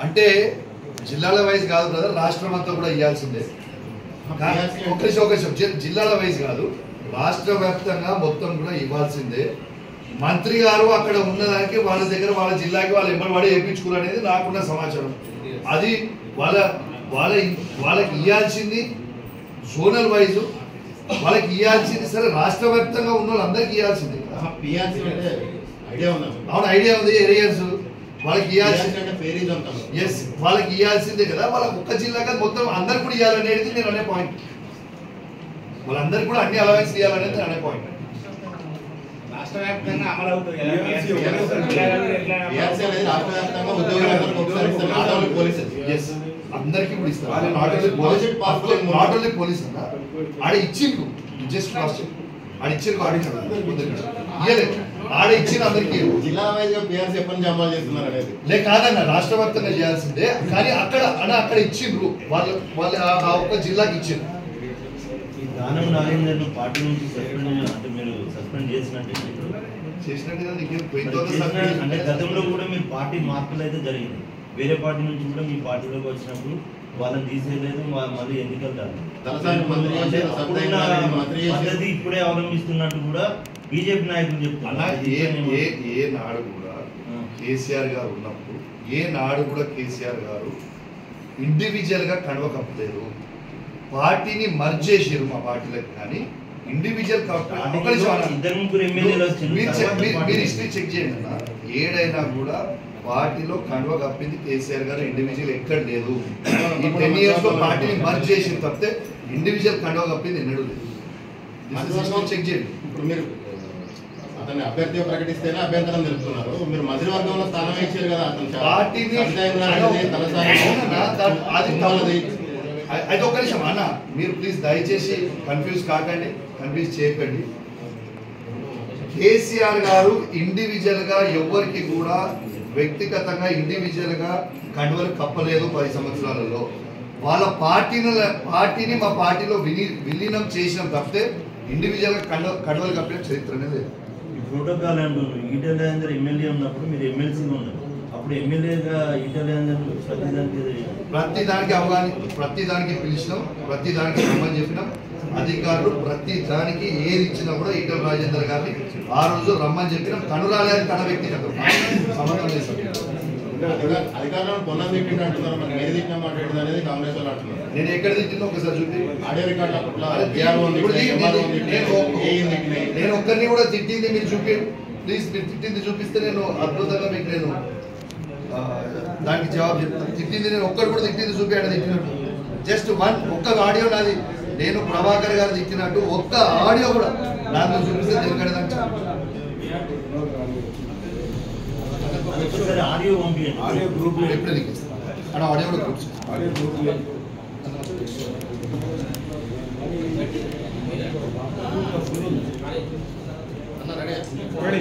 అంటే జిల్లాల వైజ్ కాదు బ్రదర్, రాష్ట్రం అంతా కూడా ఇవ్వాల్సిందే. ఒక జిల్లాల వైజ్ కాదు, రాష్ట్ర వ్యాప్తంగా మొత్తం కూడా ఇవ్వాల్సిందే. మంత్రి గారు అక్కడ ఉన్నదానికి వాళ్ళ దగ్గర వాళ్ళ జిల్లాకి వాళ్ళు ఎంబడి వేయించుకోరు అనేది నాకున్న సమాచారం. అది వాళ్ళకి ఇవ్వాల్సింది జోనల్ వైజ్, వాళ్ళకి ఇవ్వాల్సింది సరే రాష్ట్ర వ్యాప్తంగా ఉన్న వాళ్ళందరికీ ఇవ్వాల్సిందే. అవును, ఐడియా ఉంది. ఏరియాస్ వాళ్ళకి ఇవ్వాల్సింది, వాళ్ళకి ఇవ్వాల్సిందే కదా. వాళ్ళకి ఒక్క జిల్లా కాదు మొత్తం అందరు కూడా ఇవ్వాలనేది నేను అనే పాయింట్. వాళ్ళందరికీ కూడా అన్ని అలవెన్స్ ఇవ్వాలనేది అనే పాయింట్. రాష్ట్ర వ్యాప్తంగా అమలు అవుతుంది కదా. అందరికీ కూడా ఇస్తారు. నాట్ ఓన్లీ పోలీస్ అన్న, ఆడ ఇచ్చిండ్రు జస్ట్ లాస్ట్ ఆడ ఇచ్చిండ్రు, ఇయ్యలేదు ఆడ ఇచ్చిన అందరికీ. జిల్లా వైజ్ పిఆర్సీ ఎప్పటి అమలు చేస్తున్నారు అనేది లే కాదన్న, రాష్ట్ర వ్యాప్తంగా చేయాల్సిందే. కానీ అక్కడ ఇచ్చిండ్రు, వాళ్ళు ఆ ఒక్క జిల్లాకి ఇచ్చిండ్రు. దానం నాగేందర్ను పార్టీ నుంచి సస్పెండ్ చేసినట్టు అంటే గతంలో కూడా మీరు పార్టీ మార్పులు అయితే జరిగింది. వేరే పార్టీ నుంచి కూడా మీ పార్టీలోకి వచ్చినప్పుడు వాళ్ళని తీసేయలేదు, మళ్ళీ ఎన్నికలు పద్ధతి ఇప్పుడే అవలంబిస్తున్నట్టు కూడా బీజేపీ నాయకులు చెప్తున్నారు. ఏ నాడు కూడా కేసీఆర్ గారు ఉన్నప్పుడు కేసీఆర్ గారు ఇండివిజువల్ గా కడవ కప్పలేదు. పార్టీని మర్జ్ చేసారు మా పార్టీలకు, కానీ ఇండివిజువల్ మీరు హిస్టరీ చెక్ చేయండి అన్న. ఏడైనా కూడా పార్టీలో కండువ కప్పింది కేసీఆర్ గారు, ఇండివిజువల్ ఎక్కడ లేదు. ఈ 10 years లో పార్టీని మర్జ్ చేసి తప్పితే ఇండివిజువల్ కండువ కప్పింది ఎన్నడూ లేదు. చెక్ చేయండి. ఇప్పుడు మీరు అతన్ని అభ్యర్థిగా ప్రకటిస్తేనే అభ్యంతరం తెలుపుతున్నారు. మీరు మంత్రివర్గంలో స్థానం ఇచ్చారు కదా పార్టీని. అయితే ఒక్క నిమిషం అన్న, మీరు ప్లీజ్ దయచేసి కన్ఫ్యూజ్ కాకండి, కన్ఫ్యూజ్ చేయకండి. కేసీఆర్ గారు ఇండివిజువల్ గా ఎవరికి కూడా వ్యక్తిగతంగా ఇండివిజువల్ గా కండువలు కప్పలేదు. 10 సంవత్సరాలలో వాళ్ళ పార్టీని మా పార్టీలో విలీనం చేసిన తప్పితే ఇండివిజువల్ గా కండువలు కప్పిన చరిత్ర అనేది. ప్రోటోకాల్ అంటున్నారు. ఈటెల రాజేందర్ ఎమ్మెల్యే ఉన్నప్పుడు మీరు ఎమ్మెల్సీగా ఉన్నారు. అప్పుడు ఎమ్మెల్యేగా ఈటెల రాజేందర్ ప్రతి దానికి పిలిచినాం, ప్రతి దానికి రమ్మని చెప్పినాం. అధికారులు ప్రతి దానికి ఏది ఇచ్చినా కూడా ఈటెల రాజేందర్ గారిని ఆ రోజు రమ్మని చెప్పినాం. కనురాలేదు తన వ్యక్తిగతం సంబంధం లేదు. అధికారులను పొలం తిట్టిండి అంటున్నారు. మరి మీరు తిట్టిన మాట్లాడేది అనేది కాంగ్రెస్ వాళ్ళు అంటున్నారు. నేను ఎక్కడ తిట్టిందో ఒకసారి చూపి. ఆడియో రికార్డు నేను ఒక్కరిని కూడా తిట్టింది మీరు చూపించండి ప్లీజ్. మీరు తిట్టింది చూపిస్తే నేను అద్భుతంగా మీకు నేను దానికి జవాబు చెప్తాను. తిట్టింది నేను ఒక్కరు కూడా తిట్టింది చూపించాడు తిట్టినట్టు. జస్ట్ ఒక్క ఆడియో నాది, నేను ప్రభాకర్ గారు తిట్టినట్టు ఒక్క ఆడియో కూడా నాకు చూపిస్తే తెలియకడదానికి ఆడియో గ్రూప్ ఎప్పుడు దిగిస్తాను అన్న. ఆడియో కూడా గ్రూప్స్ రెడీ